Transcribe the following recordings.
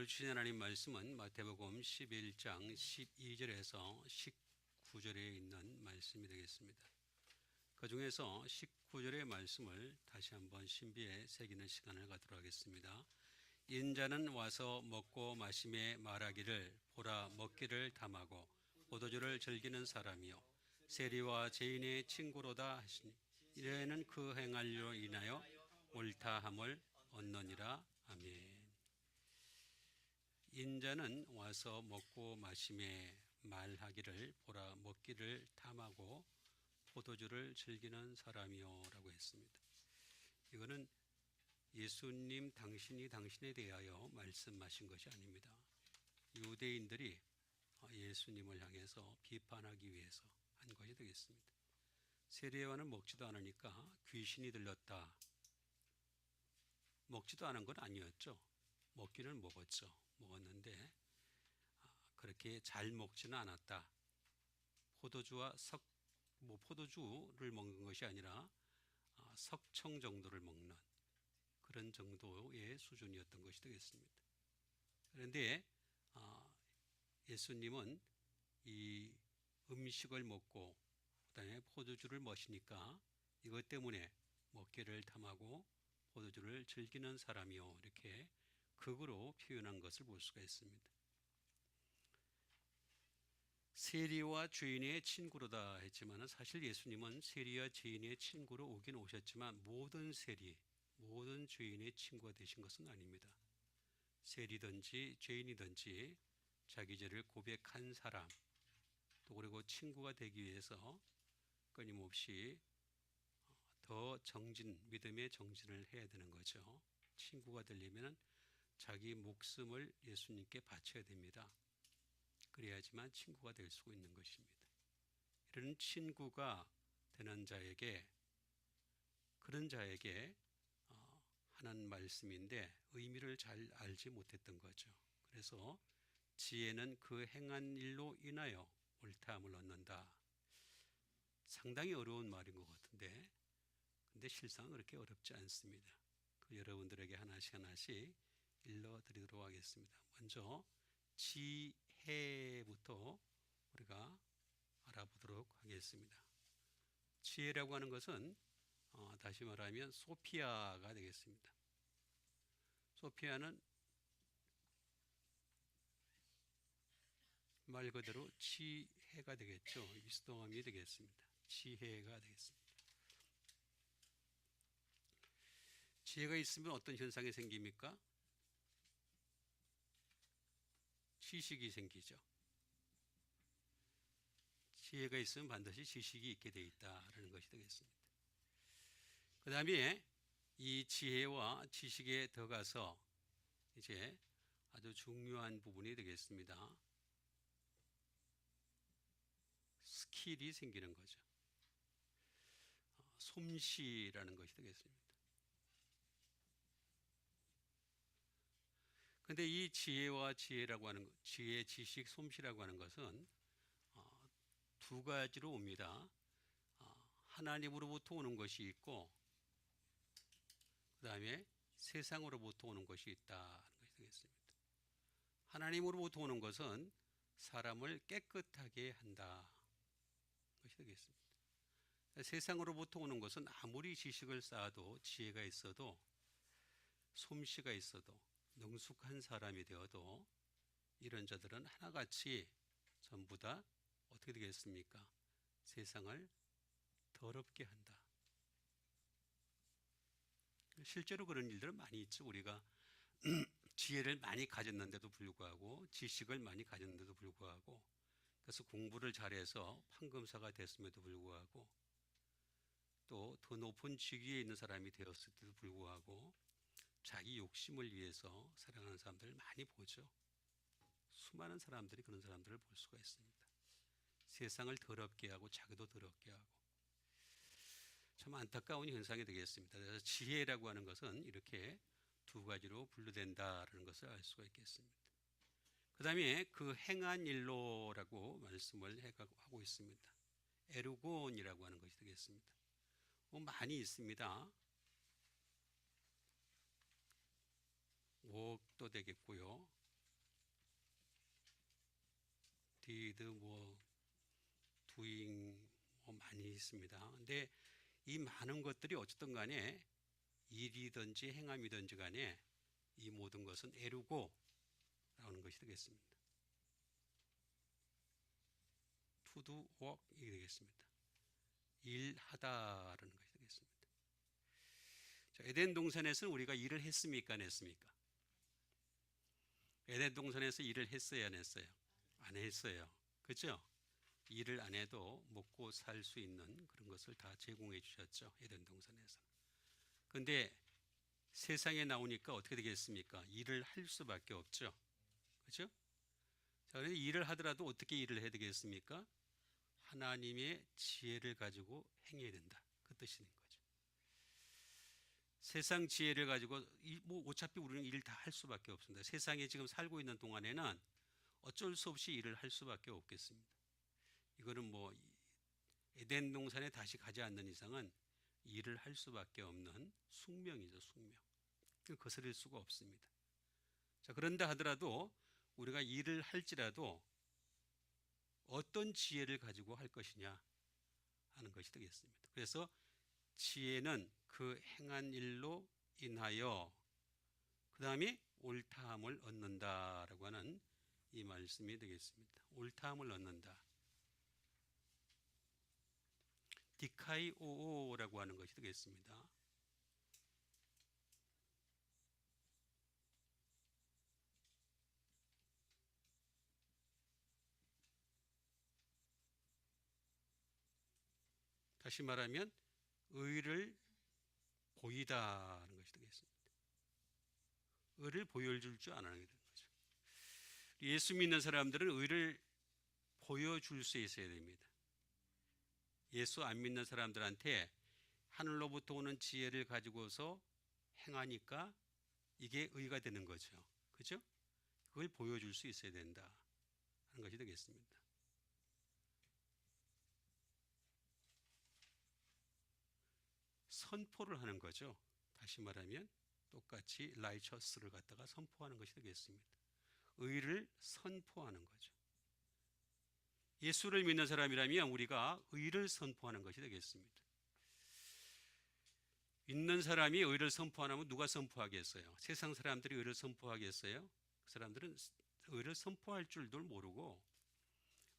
오늘 주신 하나님 말씀은 마태복음 11장 12절에서 19절에 있는 말씀이 되겠습니다. 그 중에서 19절의 말씀을 다시 한번 신비에 새기는 시간을 갖도록 하겠습니다. 인자는 와서 먹고 마시매 말하기를 보라 먹기를 탐하고 포도주를 즐기는 사람이요 세리와 죄인의 친구로다 하시니 이래는 그 행할로 인하여 옳다함을 얻느니라. 아멘. 인자는 와서 먹고 마시매 말하기를 보라 먹기를 탐하고 포도주를 즐기는 사람이요 라고 했습니다. 이거는 예수님 당신이 당신에 대하여 말씀하신 것이 아닙니다. 유대인들이 예수님을 향해서 비판하기 위해서 한 것이 되겠습니다. 세례요한은 먹지도 않으니까 귀신이 들렸다. 먹지도 않은 건 아니었죠. 먹기는 먹었는데 그렇게 잘 먹지는 않았다. 포도주를 먹는 것이 아니라 석청 정도를 먹는 그런 정도의 수준이었던 것이 되겠습니다. 그런데 예수님은 이 음식을 먹고 그다음에 포도주를 마시니까 이것 때문에 먹기를 탐하고 포도주를 즐기는 사람이요 이렇게 극으로 표현한 것을 볼 수가 있습니다. 세리와 죄인의 친구로다 했지만 사실 예수님은 세리와 죄인의 친구로 오긴 오셨지만 모든 세리, 모든 죄인의 친구가 되신 것은 아닙니다. 세리든지 죄인이든지 자기 죄를 고백한 사람 또 그리고 친구가 되기 위해서 끊임없이 더 믿음의 정진을 해야 되는 거죠. 친구가 되려면 자기 목숨을 예수님께 바쳐야 됩니다. 그래야지만 친구가 될 수 있는 것입니다. 이런 친구가 되는 자에게 그런 자에게 하는 말씀인데 의미를 잘 알지 못했던 거죠. 그래서 지혜는 그 행한 일로 인하여 옳다함을 얻는다. 상당히 어려운 말인 것 같은데 근데 실상 그렇게 어렵지 않습니다. 여러분들에게 하나씩 일러드리도록 하겠습니다. 먼저 지혜부터 우리가 알아보도록 하겠습니다. 지혜라고 하는 것은 다시 말하면 소피아가 되겠습니다. 소피아는 말 그대로 지혜가 되겠죠. 미스동함이 되겠습니다. 지혜가 되겠습니다. 지혜가 있으면 어떤 현상이 생깁니까? 지식이 생기죠. 지혜가 있으면 반드시 지식이 있게 되어 있다는 것이 되겠습니다. 그 다음에 이 지혜와 지식에 들어가서 이제 아주 중요한 부분이 되겠습니다. 스킬이 생기는 거죠. 솜씨라는 것이 되겠습니다. 그런데 이 지혜와 지혜라고 하는 것, 지혜, 지식, 솜씨라고 하는 것은 두 가지로 옵니다. 하나님으로부터 오는 것이 있고 그 다음에 세상으로부터 오는 것이 있다는 것이 되겠습니다. 하나님으로부터 오는 것은 사람을 깨끗하게 한다 것이 되겠습니다. 세상으로부터 오는 것은 아무리 지식을 쌓아도 지혜가 있어도 솜씨가 있어도 능숙한 사람이 되어도 이런 자들은 하나같이 전부 다 어떻게 되겠습니까? 세상을 더럽게 한다. 실제로 그런 일들은 많이 있죠. 우리가 지혜를 많이 가졌는데도 불구하고 지식을 많이 가졌는데도 불구하고 그래서 공부를 잘해서 판검사가 됐음에도 불구하고 또 더 높은 직위에 있는 사람이 되었을 때도 불구하고 자기 욕심을 위해서 살아가는 사람들을 많이 보죠. 수많은 사람들이 그런 사람들을 볼 수가 있습니다. 세상을 더럽게 하고 자기도 더럽게 하고 참 안타까운 현상이 되겠습니다. 그래서 지혜라고 하는 것은 이렇게 두 가지로 분류된다라는 것을 알 수가 있겠습니다. 그 다음에 그 행한 일로라고 말씀을 하고 있습니다. 에르곤이라고 하는 것이 되겠습니다. 많이 있습니다. 옥도 되겠고요. did, 뭐 doing 뭐 많이 있습니다. 근데 이 많은 것들이 어쨌든 간에 일이든지 행함이든지 간에 이 모든 것은 에르고 라는 것이 되겠습니다. to do work이 되겠습니다. 일하다라는 것이 되겠습니다. 자, 에덴 동산에서는 우리가 일을 했습니까? 안 했습니까? 에덴 동산에서 일을 했어요? 안 했어요? 안 했어요. 그렇죠? 일을 안 해도 먹고 살 수 있는 그런 것을 다 제공해 주셨죠. 에덴 동산에서. 그런데 세상에 나오니까 어떻게 되겠습니까? 일을 할 수밖에 없죠. 그렇죠? 자, 그래서 일을 하더라도 어떻게 일을 해야 되겠습니까? 하나님의 지혜를 가지고 행해야 된다. 그 뜻인 거죠. 세상 지혜를 가지고 뭐 어차피 우리는 일 다 할 수밖에 없습니다. 세상에 지금 살고 있는 동안에는 어쩔 수 없이 일을 할 수밖에 없겠습니다. 이거는 뭐 에덴 동산에 다시 가지 않는 이상은 일을 할 수밖에 없는 숙명이죠, 숙명. 거스릴 수가 없습니다. 자, 그런다 하더라도 우리가 일을 할지라도 어떤 지혜를 가지고 할 것이냐 하는 것이 되겠습니다. 그래서 지혜는 그 행한 일로 인하여 그 다음에 옳다함을 얻는다라고 하는 이 말씀이 되겠습니다. 옳다함을 얻는다. 디카이오오라고 하는 것이 되겠습니다. 다시 말하면 의를 보이다는 것이 되겠습니다. 의를 보여줄 줄 아는 되는 거죠. 예수 믿는 사람들은 의를 보여줄 수 있어야 됩니다. 예수 안 믿는 사람들한테 하늘로부터 오는 지혜를 가지고서 행하니까 이게 의가 되는 거죠. 그죠? 그걸 보여줄 수 있어야 된다 하는 것이 되겠습니다. 선포를 하는 거죠. 다시 말하면 똑같이 라이처스를 갖다가 선포하는 것이 되겠습니다. 의를 선포하는 거죠. 예수를 믿는 사람이라면 우리가 의를 선포하는 것이 되겠습니다. 믿는 사람이 의를 선포하면 누가 선포하겠어요? 세상 사람들이 의를 선포하겠어요? 그 사람들은 의를 선포할 줄도 모르고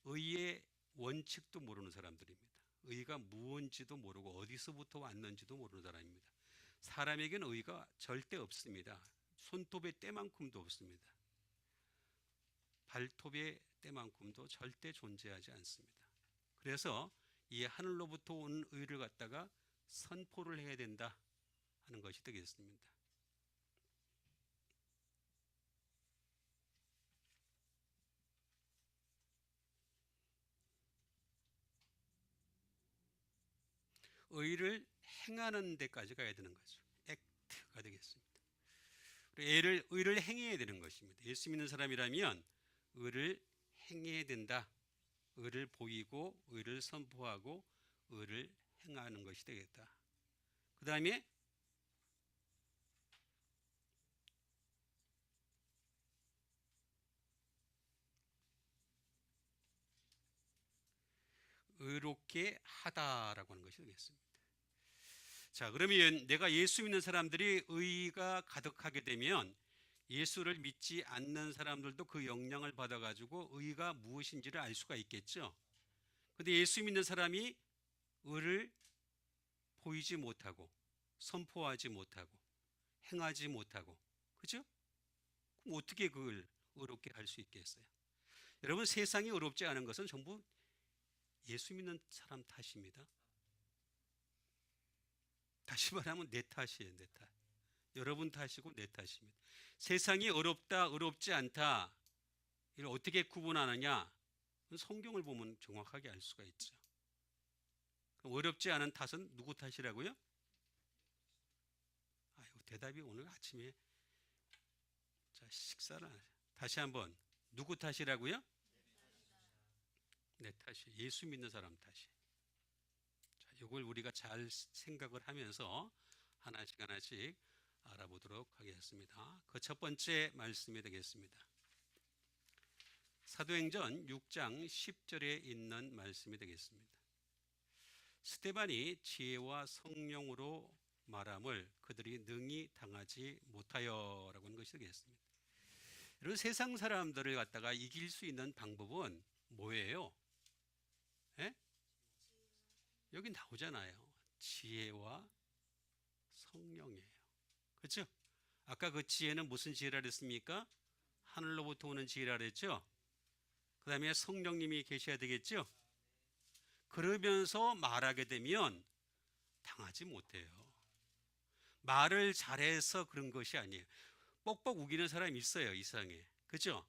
의의 원칙도 모르는 사람들입니다. 의가 무엇인지도 모르고 어디서부터 왔는지도 모르는 사람입니다. 사람에게는 의가 절대 없습니다. 손톱의 때만큼도 없습니다. 발톱의 때만큼도 절대 존재하지 않습니다. 그래서 이 하늘로부터 온 의를 갖다가 선포를 해야 된다 하는 것이 되겠습니다. 의를 행하는 데까지 가야 되는 거죠. 액트가 되겠습니다. 의를 행해야 되는 것입니다. 예수 믿는 사람이라면 의를 행해야 된다. 의를 보이고 의를 선포하고 의를 행하는 것이 되겠다. 그 다음에 의롭게 하다라고 하는 것이 되겠습니다. 자, 그러면 내가 예수 믿는 사람들이 의가 가득하게 되면 예수를 믿지 않는 사람들도 그 영향을 받아가지고 의가 무엇인지를 알 수가 있겠죠. 그런데 예수 믿는 사람이 의를 보이지 못하고 선포하지 못하고 행하지 못하고, 그죠? 그럼 어떻게 그걸 의롭게 할 수 있겠어요? 여러분, 세상이 의롭지 않은 것은 전부 예수 믿는 사람 탓입니다. 다시 말하면 내 탓이에요, 내 탓. 여러분 탓이고 내 탓입니다. 세상이 어렵다, 어렵지 않다, 이걸 어떻게 구분하느냐? 성경을 보면 정확하게 알 수가 있죠. 어렵지 않은 탓은 누구 탓이라고요? 아유, 대답이 오늘 아침에 자, 식사를 다시 한번 누구 탓이라고요? 내 탓이, 예수 믿는 사람 탓이. 자, 이걸 우리가 잘 생각을 하면서 하나씩 하나씩 알아보도록 하겠습니다. 그 첫 번째 말씀이 되겠습니다. 사도행전 6장 10절에 있는 말씀이 되겠습니다. 스데반이 지혜와 성령으로 말함을 그들이 능히 당하지 못하여라고 하는 것이 되겠습니다. 여러분, 세상 사람들을 갖다가 이길 수 있는 방법은 뭐예요? 예? 여기 나오잖아요. 지혜와 성령이에요. 그렇죠? 아까 그 지혜는 무슨 지혜라 그랬습니까? 하늘로부터 오는 지혜라 그랬죠? 그 다음에 성령님이 계셔야 되겠죠? 그러면서 말하게 되면 당하지 못해요. 말을 잘해서 그런 것이 아니에요. 뻑뻑 우기는 사람이 있어요, 이 세상에. 그죠?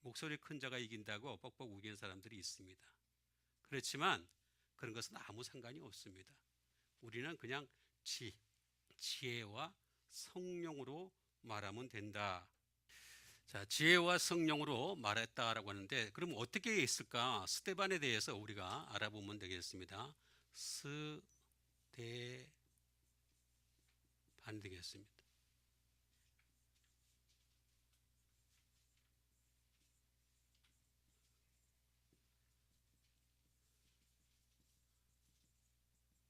목소리 큰 자가 이긴다고 뻑뻑 우기는 사람들이 있습니다. 그렇지만 그런 것은 아무 상관이 없습니다. 우리는 그냥 지혜와 성령으로 말하면 된다. 자, 지혜와 성령으로 말했다라고 하는데, 그럼 어떻게 했을까? 스데반에 대해서 우리가 알아보면 되겠습니다. 스데반 되겠습니다.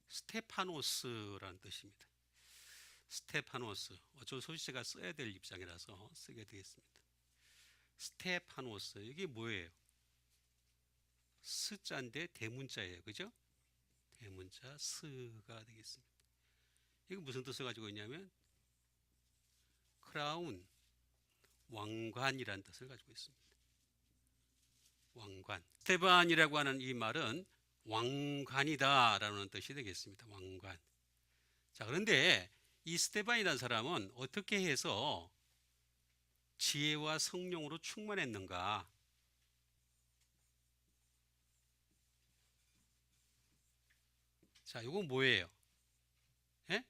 스테파노스라는 뜻입니다. 스테파노스. 어쩔 수 없이 제가 써야 될 입장이라서 쓰게 되겠습니다. 스테파노스. 이게 뭐예요? 스자인데 대문자예요. 그죠? 대문자 스가 되겠습니다. 이거 무슨 뜻을 가지고 있냐면 크라운, 왕관이라는 뜻을 가지고 있습니다. 왕관. 스테반이라고 하는 이 말은 왕관이다라는 뜻이 되겠습니다. 왕관. 자, 그런데 이 스테반이라는 사람은 어떻게 해서 지혜와 성령으로 충만했는가? 자, 이건 뭐예요? 예?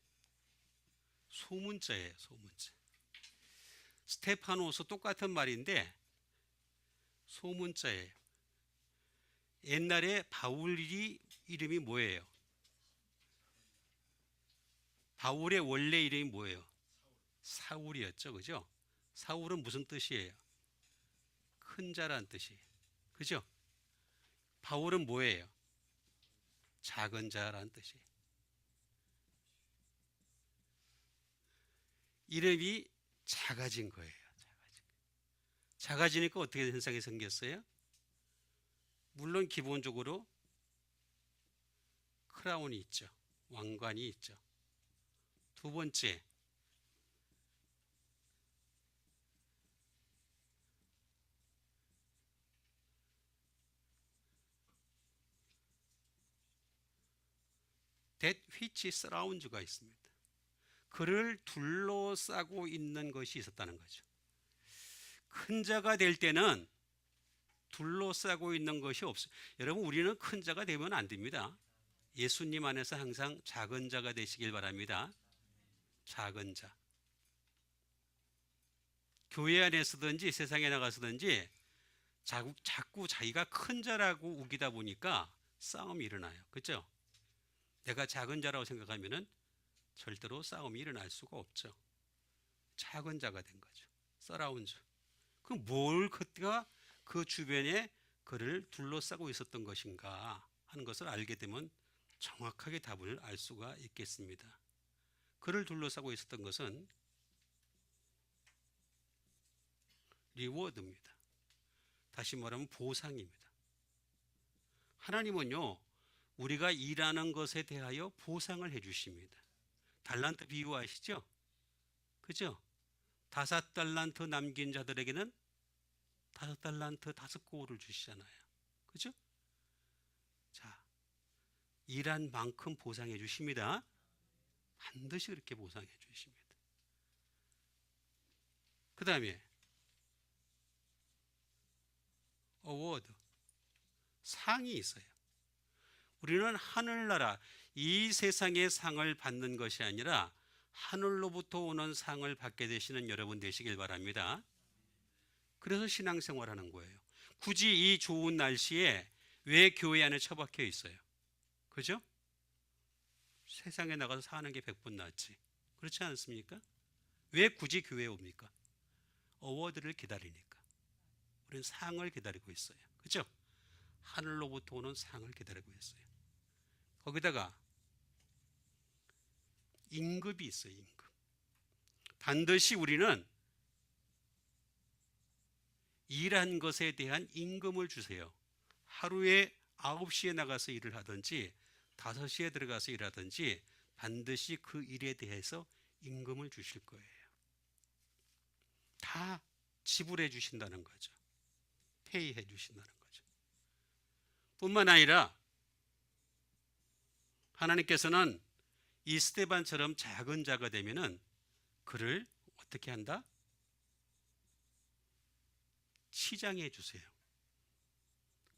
소문자예요, 소문자. 스테파노스 똑같은 말인데 소문자예요. 옛날에 바울이 이름이 뭐예요? 바울의 원래 이름이 뭐예요? 사울이었죠, 그죠? 사울은 무슨 뜻이에요? 큰 자란 뜻이에요. 그죠? 바울은 뭐예요? 작은 자란 뜻이에요. 이름이 작아진 거예요. 작아지니까 어떻게 현상이 생겼어요? 물론 기본적으로 크라운이 있죠. 왕관이 있죠. 두 번째, that which surrounds가 있습니다. 그를 둘러싸고 있는 것이 있었다는 거죠. 큰 자가 될 때는 둘러싸고 있는 것이 없어요. 여러분, 우리는 큰 자가 되면 안 됩니다. 예수님 안에서 항상 작은 자가 되시길 바랍니다. 작은 자. 교회 안에서든지 세상에 나가서든지 자꾸 자기가 큰 자라고 우기다 보니까 싸움이 일어나요. 그렇죠? 내가 작은 자라고 생각하면은 절대로 싸움이 일어날 수가 없죠. 작은 자가 된 거죠. 서라운드. 그럼 뭘 그때가 그 주변에 그를 둘러싸고 있었던 것인가 하는 것을 알게 되면 정확하게 답을 알 수가 있겠습니다. 그를 둘러싸고 있었던 것은 리워드입니다. 다시 말하면 보상입니다. 하나님은요, 우리가 일하는 것에 대하여 보상을 해주십니다. 달란트 비유 아시죠? 그죠? 5달란트 남긴 자들에게는 5달란트 5고를 주시잖아요. 그죠? 자, 일한 만큼 보상해 주십니다. 반드시 그렇게 보상해 주십니다. 그 다음에 어워드, 상이 있어요. 우리는 하늘나라, 이 세상의 상을 받는 것이 아니라 하늘로부터 오는 상을 받게 되시는 여러분 되시길 바랍니다. 그래서 신앙생활하는 거예요. 굳이 이 좋은 날씨에 왜 교회 안에 처박혀 있어요? 그죠? 세상에 나가서 사는 게 100번 낫지. 그렇지 않습니까? 왜 굳이 교회에 옵니까? 어워드를 기다리니까. 우리는 상을 기다리고 있어요. 그렇죠? 하늘로부터 오는 상을 기다리고 있어요. 거기다가 임금이 있어요. 임금. 반드시 우리는 일한 것에 대한 임금을 주세요. 하루에 9시에 나가서 일을 하든지 5시에 들어가서 일하든지 반드시 그 일에 대해서 임금을 주실 거예요. 다 지불해 주신다는 거죠. 페이해 주신다는 거죠. 뿐만 아니라 하나님께서는 이 스데반처럼 작은 자가 되면은 그를 어떻게 한다? 치장해 주세요.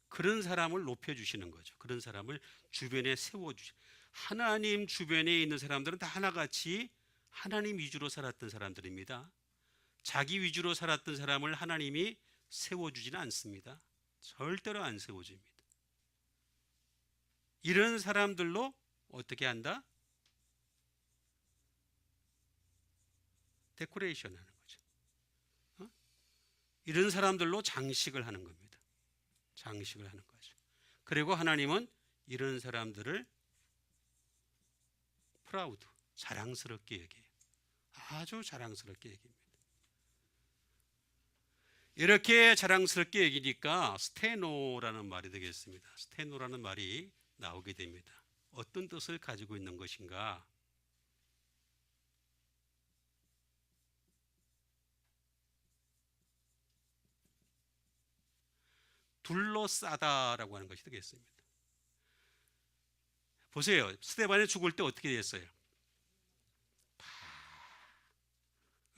그런 사람을 높여주시는 거죠. 그런 사람을 주변에 세워주시. 하나님 주변에 있는 사람들은 다 하나같이 하나님 위주로 살았던 사람들입니다. 자기 위주로 살았던 사람을 하나님이 세워주지는 않습니다. 절대로 안 세워줍니다. 이런 사람들로 어떻게 한다? 데코레이션 하는 거죠. 이런 사람들로 장식을 하는 겁니다. 장식을 하는 거죠. 그리고 하나님은 이런 사람들을 프라우드, 자랑스럽게 여겨요. 아주 자랑스럽게 여깁니다. 이렇게 자랑스럽게 여기니까 스테노라는 말이 되겠습니다. 스테노라는 말이 나오게 됩니다. 어떤 뜻을 가지고 있는 것인가? 둘러싸다라고 하는 것이 되겠습니다. 보세요. 스데반이 죽을 때 어떻게 됐어요?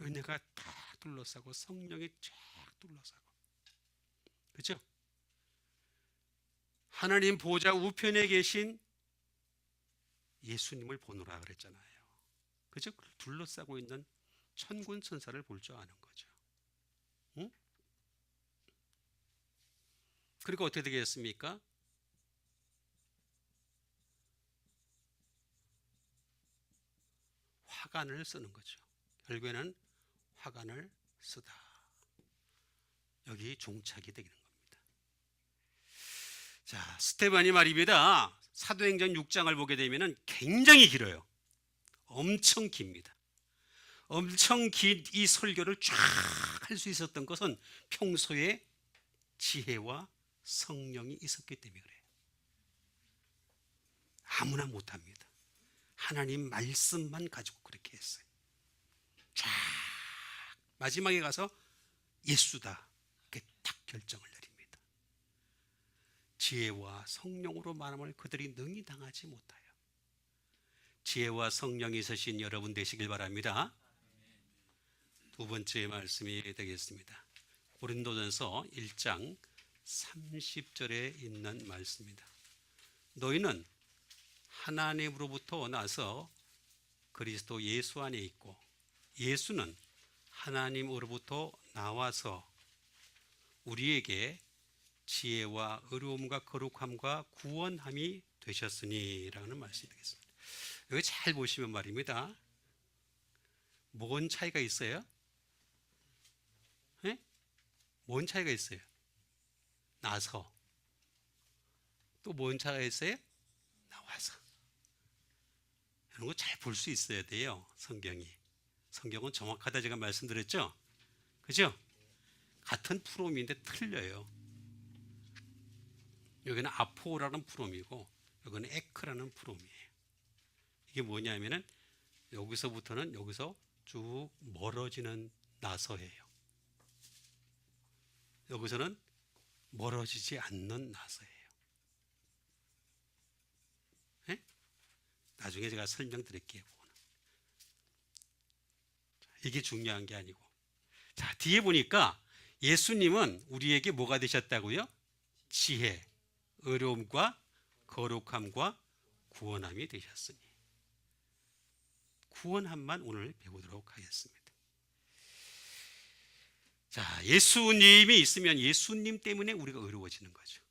은혜가 다 둘러싸고 성령이 쫙 둘러싸고, 그렇죠? 하나님 보좌 우편에 계신 예수님을 보노라 그랬잖아요. 그죠? 둘러싸고 있는 천군 천사를 볼 줄 아는 거죠. 응? 그리고 어떻게 되겠습니까? 화관을 쓰는 거죠. 결국에는 화관을 쓰다. 여기 종착이 되는 겁니다. 자, 스테반이 말입니다. 사도행전 6장을 보게 되면 굉장히 길어요. 엄청 깁니다. 엄청 긴 이 설교를 쫙 할 수 있었던 것은 평소에 지혜와 성령이 있었기 때문에 그래요. 아무나 못합니다. 하나님 말씀만 가지고 그렇게 했어요. 쫙 마지막에 가서 예수다 이렇게 딱 결정을 내립니다. 지혜와 성령으로 말함을 그들이 능히 당하지 못하여. 지혜와 성령이 있으신 여러분 되시길 바랍니다. 두 번째 말씀이 되겠습니다. 고린도전서 1장 30절에 있는 말씀입니다. 너희는 하나님으로부터 나서 그리스도 예수 안에 있고 예수는 하나님으로부터 나와서 우리에게 지혜와 의로움과 거룩함과 구원함이 되셨으니 라는 말씀이 되겠습니다. 여기 잘 보시면 말입니다. 뭔 차이가 있어요? 네? 뭔 차이가 있어요? 나서. 또 뭔 차이가 있어요? 나와서. 이런 거 잘 볼 수 있어야 돼요. 성경이. 성경은 정확하다 제가 말씀드렸죠? 그죠? 같은 프롬인데 틀려요. 여기는 아포라는 프롬이고 여기는 에크라는 프롬이에요. 이게 뭐냐면은 여기서부터는 여기서 쭉 멀어지는 나서예요. 여기서는 멀어지지 않는 나서예요. 네? 나중에 제가 설명드릴게요. 이게 중요한 게 아니고. 자, 뒤에 보니까 예수님은 우리에게 뭐가 되셨다고요? 지혜, 의로움과 거룩함과 구원함이 되셨으니. 구원함만 오늘 배우도록 하겠습니다. 자, 예수님이 있으면 예수님 때문에 우리가 의로워지는 거죠.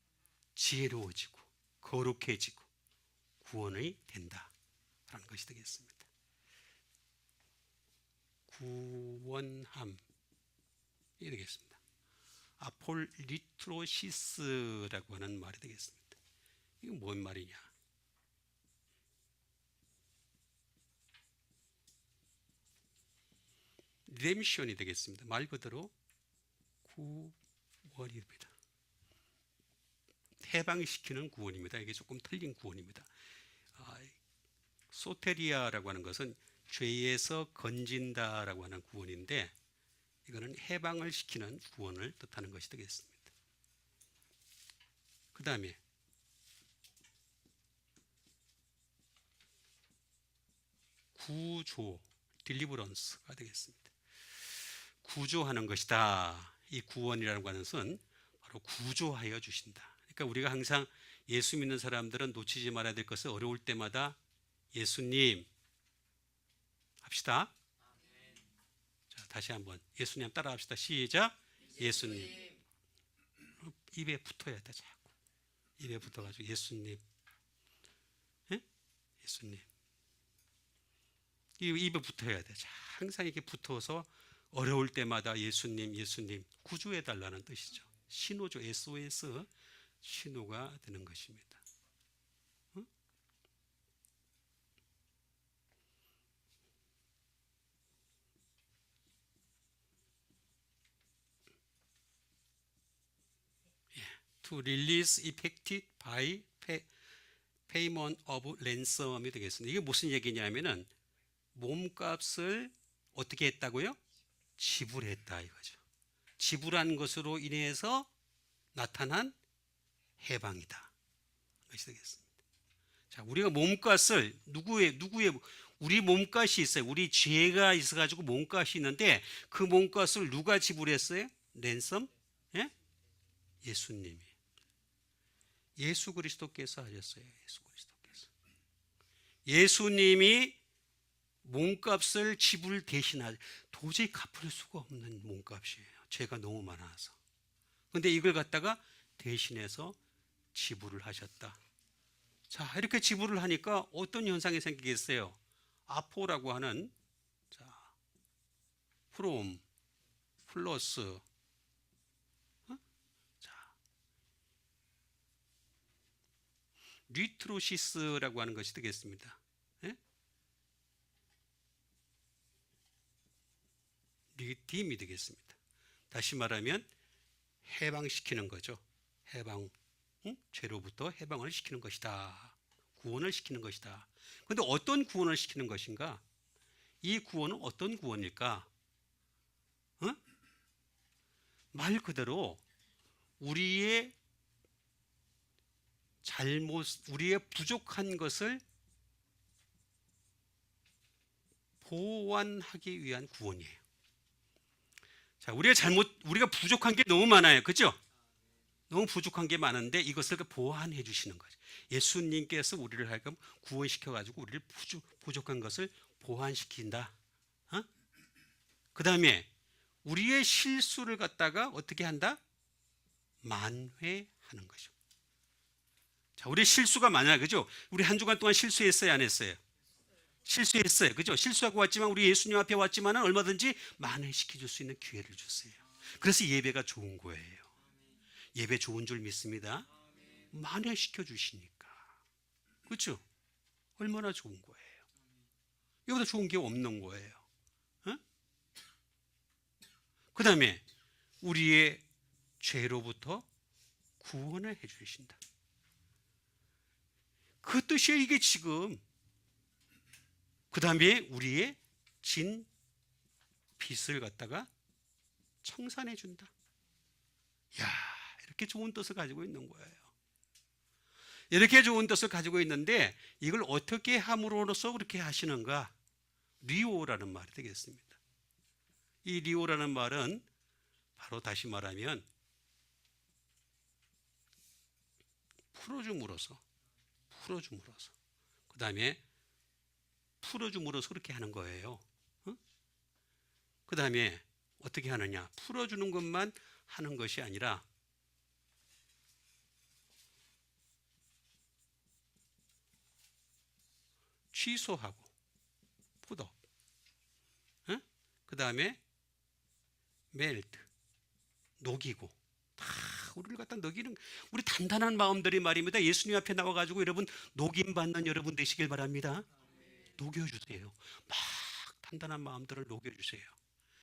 지혜로워지고 거룩해지고 구원이 된다라는 것이 되겠습니다. 구원함이 되겠습니다. 아폴리트로시스라고 하는 말이 되겠습니다. 이거 뭔 말이냐? 리뎀션이 되겠습니다. 말 그대로 구원입니다. 해방시키는 구원입니다. 이게 조금 틀린 구원입니다. 소테리아라고 하는 것은 죄에서 건진다라고 하는 구원인데, 이거는 해방을 시키는 구원을 뜻하는 것이 되겠습니다. 그 다음에 구조, 딜리버런스가 되겠습니다. 구조하는 것이다. 이 구원이라는 것은 바로 구조하여 주신다. 그러니까 우리가 항상 예수 믿는 사람들은 놓치지 말아야 될 것을 어려울 때마다 예수님 합시다. 자, 다시 한번 예수님 따라 합시다. 시작. 예수님. 입에 붙어야 돼. 자꾸 입에 붙어가지고 예수님. 예? 예수님. 입에 붙어야 돼. 자, 항상 이렇게 붙어서 어려울 때마다 예수님, 예수님 구조해달라는 뜻이죠. 신호죠. SOS 신호가 되는 것입니다. 응? To release effected by payment of ransom이 되겠습니다. 이게 무슨 얘기냐면은 몸값을 어떻게 했다고요? 지불했다 이거죠. 지불한 것으로 인해서 나타난 해방이다. 것이 되겠습니다. 자, 우리가 몸값을 누구의 우리 몸값이 있어요. 우리 죄가 있어가지고 몸값이 있는데 그 몸값을 누가 지불했어요? 랜섬? 예? 예수님이. 예수 그리스도께서 하셨어요. 예수 그리스도께서. 예수님이 몸값을 지불 대신하죠. 도저히 갚을 수가 없는 몸값이에요. 죄가 너무 많아서. 근데 이걸 갖다가 대신해서 지불을 하셨다. 자, 이렇게 지불을 하니까 어떤 현상이 생기겠어요? 아포라고 하는, 자, from, 플러스, 자, 리트로시스라고 하는 것이 되겠습니다. 예? 리딤이 되겠습니다. 다시 말하면 해방시키는 거죠. 해방. 죄로부터 해방을 시키는 것이다. 구원을 시키는 것이다. 그런데 어떤 구원을 시키는 것인가? 이 구원은 어떤 구원일까? 말 그대로 우리의 잘못, 우리의 부족한 것을 보완하기 위한 구원이에요. 자, 우리가 부족한 게 너무 많아요. 그죠? 너무 부족한 게 많은데 이것을 보완해 주시는 거죠. 예수님께서 우리를 하여금 구원시켜가지고 우리를 부족한 것을 보완시킨다. 그 다음에 우리의 실수를 갖다가 어떻게 한다? 만회하는 거죠. 자, 우리 실수가 많아요. 그죠? 우리 한 주간 동안 실수했어요, 안 했어요? 실수했어요. 그죠? 실수하고 왔지만 우리 예수님 앞에 왔지만 얼마든지 만회시켜 줄 수 있는 기회를 줬어요. 그래서 예배가 좋은 거예요. 예배 좋은 줄 믿습니다. 만회시켜 주시니까. 그렇죠? 얼마나 좋은 거예요. 이보다 좋은 게 없는 거예요. 그 다음에 우리의 죄로부터 구원을 해 주신다. 그 뜻이에요. 이게 지금. 그 다음에 우리의 진 빚을 갖다가 청산해 준다. 야, 이렇게 좋은 뜻을 가지고 있는 거예요. 이렇게 좋은 뜻을 가지고 있는데 이걸 어떻게 함으로써 그렇게 하시는가? 리오라는 말이 되겠습니다. 이 리오라는 말은 바로 다시 말하면 풀어줌으로써 그 다음에 풀어줌으로써 그렇게 하는 거예요. 그 다음에 어떻게 하느냐? 풀어주는 것만 하는 것이 아니라 취소하고 푸드업, 그 다음에 멜트, 녹이고 우리를 갖다 녹이는, 우리 단단한 마음들이 말입니다. 예수님 앞에 나와가지고 여러분 녹임 받는 여러분 되시길 바랍니다. 녹여주세요. 막 단단한 마음들을 녹여주세요.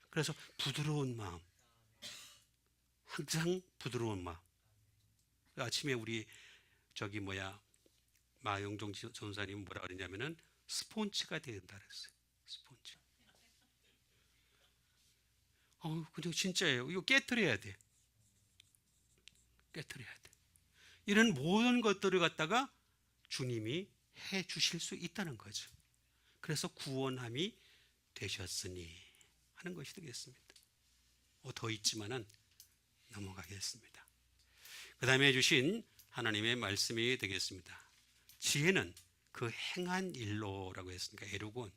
그래서 부드러운 마음, 항상 부드러운 마음. 아침에 우리 마영종 전사님 뭐라 그러냐면은 스폰지가 된다 그랬어요. 스폰지. 그냥 진짜예요. 이거 깨트려야 돼. 깨트려야 돼. 이런 모든 것들을 갖다가 주님이 해 주실 수 있다는 거죠. 그래서 구원함이 되셨으니 하는 것이 되겠습니다. 더 있지만은 넘어가겠습니다. 그 다음에 주신 하나님의 말씀이 되겠습니다. 지혜는 그 행한 일로라고 했으니까 에르곤,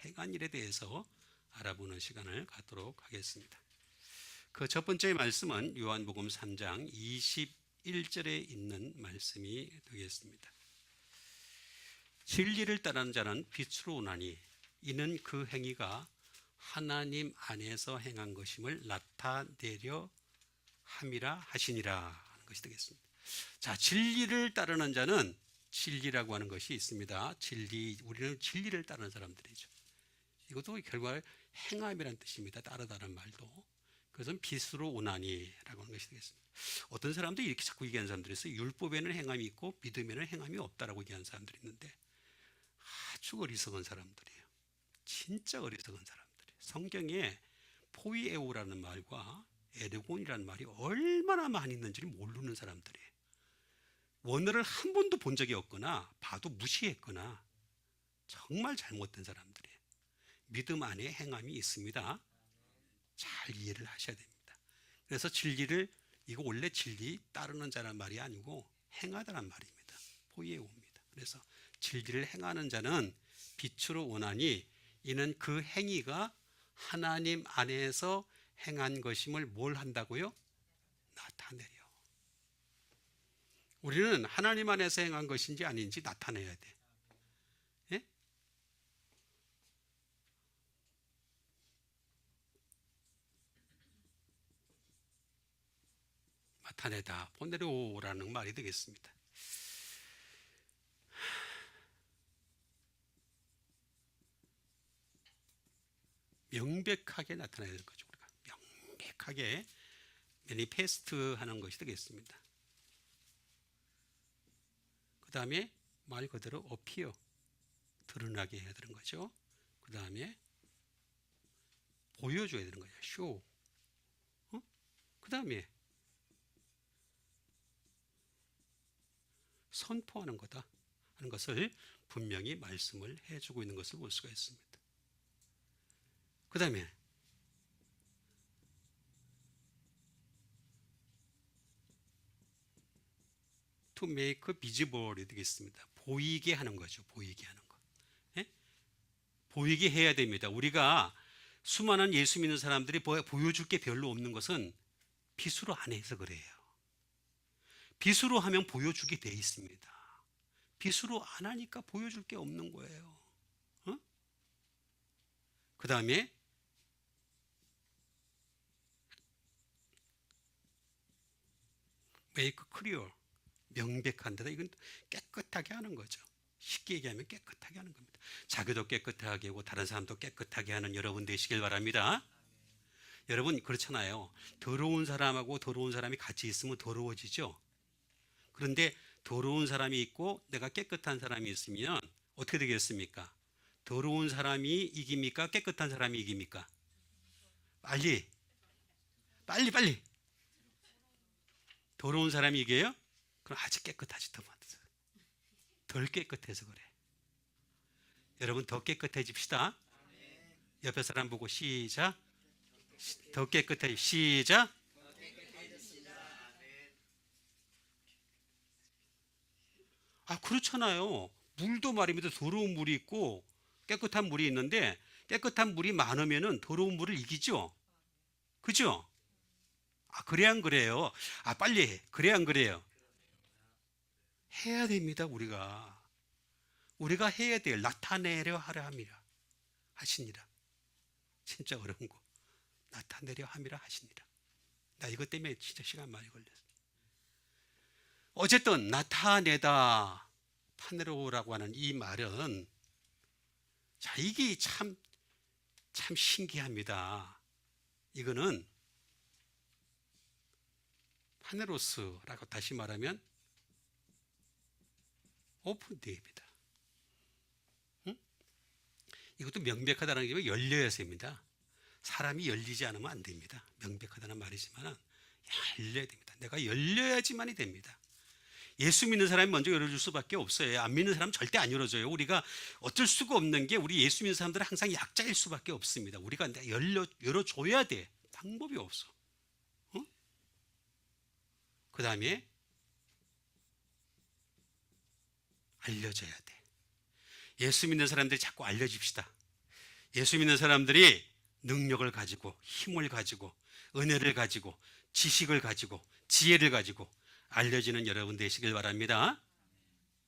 행한 일에 대해서 알아보는 시간을 갖도록 하겠습니다. 그 첫 번째 말씀은 요한복음 3장 21절에 있는 말씀이 되겠습니다. 진리를 따르는 자는 빛으로 오나니 이는 그 행위가 하나님 안에서 행한 것임을 나타내려 함이라 하시니라 하는 것이 되겠습니다. 자, 진리를 따르는 자는 진리라고 하는 것이 있습니다. 진리, 우리는 진리를 따르는 사람들이죠. 이것도 결과 행함이라는 뜻입니다. 따르다는 말도. 그것은 빛으로 오나니라고 하는 것이 되겠습니다. 어떤 사람도 이렇게 자꾸 얘기하는 사람들이 있어요. 율법에는 행함이 있고 믿음에는 행함이 없다라고 얘기하는 사람들이 있는데 아주 어리석은 사람들이에요. 진짜 어리석은 사람들이에요. 성경에 포이에오라는 말과 에르곤이라는 말이 얼마나 많이 있는지를 모르는 사람들이에요. 원어를 한 번도 본 적이 없거나 봐도 무시했거나 정말 잘못된 사람들이에요. 믿음 안에 행함이 있습니다. 잘 이해를 하셔야 됩니다. 그래서 진리를, 이거 원래 진리 따르는 자란 말이 아니고 행하다란 말입니다. 포이에오입니다. 그래서 진리를 행하는 자는 빛으로 오나니 이는 그 행위가 하나님 안에서 행한 것임을 뭘 한다고요? 나타내려. 우리는 하나님 안에서 행한 것인지 아닌지 나타내야 돼. 예? 나타내다, 보내려오라는 말이 되겠습니다. 명백하게 나타나야 될 거죠. 우리가 명백하게 매니페스트 하는 것이 되겠습니다. 그 다음에 말 그대로 어피어, 드러나게 해야 되는 거죠. 그 다음에 보여줘야 되는 거예요. 쇼. 그 다음에 선포하는 거다 하는 것을 분명히 말씀을 해주고 있는 것을 볼 수가 있습니다. 그 다음에 to make visible이 되겠습니다. 보이게 하는 거죠. 보이게 하는 거. 예? 보이게 해야 됩니다. 우리가 수많은 예수 믿는 사람들이 보여줄 게 별로 없는 것은 빛으로 안 해서 그래요. 빛으로 하면 보여주게 돼 있습니다. 빛으로 안 하니까 보여줄 게 없는 거예요. 그 다음에 make clear, 명백한 데다. 이건 깨끗하게 하는 거죠. 쉽게 얘기하면 깨끗하게 하는 겁니다. 자기도 깨끗하게 하고 다른 사람도 깨끗하게 하는 여러분 되시길 바랍니다. 여러분 그렇잖아요. 더러운 사람하고 더러운 사람이 같이 있으면 더러워지죠. 그런데 더러운 사람이 있고 내가 깨끗한 사람이 있으면 어떻게 되겠습니까? 더러운 사람이 이깁니까? 깨끗한 사람이 이깁니까? 빨리. 더러운 사람이 이겨요? 그럼 아주 깨끗하지. 덜 깨끗해서 그래. 여러분 더 깨끗해집시다. 옆에 사람 보고 시작. 더 깨끗해. 시작. 그렇잖아요. 물도 말입니다. 더러운 물이 있고 깨끗한 물이 있는데 깨끗한 물이 많으면은 더러운 물을 이기죠. 그죠? 그래 안 그래요? 빨리 해. 그래 안 그래요? 해야 됩니다. 우리가 해야 돼요. 나타내려 하려 함이라 하시니라. 진짜 어려운 거. 나타내려 함이라 하시니라. 나 이것 때문에 진짜 시간 많이 걸렸어. 어쨌든 나타내다, 파네로라고 하는 이 말은, 자, 이게 참 신기합니다. 이거는 파네로스라고 다시 말하면 오픈되어입니다. 이것도 명백하다는 게 열려야서입니다. 사람이 열리지 않으면 안 됩니다. 명백하다는 말이지만 열려야 됩니다. 내가 열려야지만이 됩니다. 예수 믿는 사람이 먼저 열어줄 수밖에 없어요. 안 믿는 사람은 절대 안 열어줘요. 우리가 어쩔 수가 없는 게 우리 예수 믿는 사람들은 항상 약자일 수밖에 없습니다. 우리가 열어줘야 돼. 방법이 없어. 그 다음에 알려줘야 돼. 예수 믿는 사람들이 자꾸 알려줍시다. 예수 믿는 사람들이 능력을 가지고, 힘을 가지고, 은혜를 가지고, 지식을 가지고, 지혜를 가지고 알려지는 여러분 되시길 바랍니다.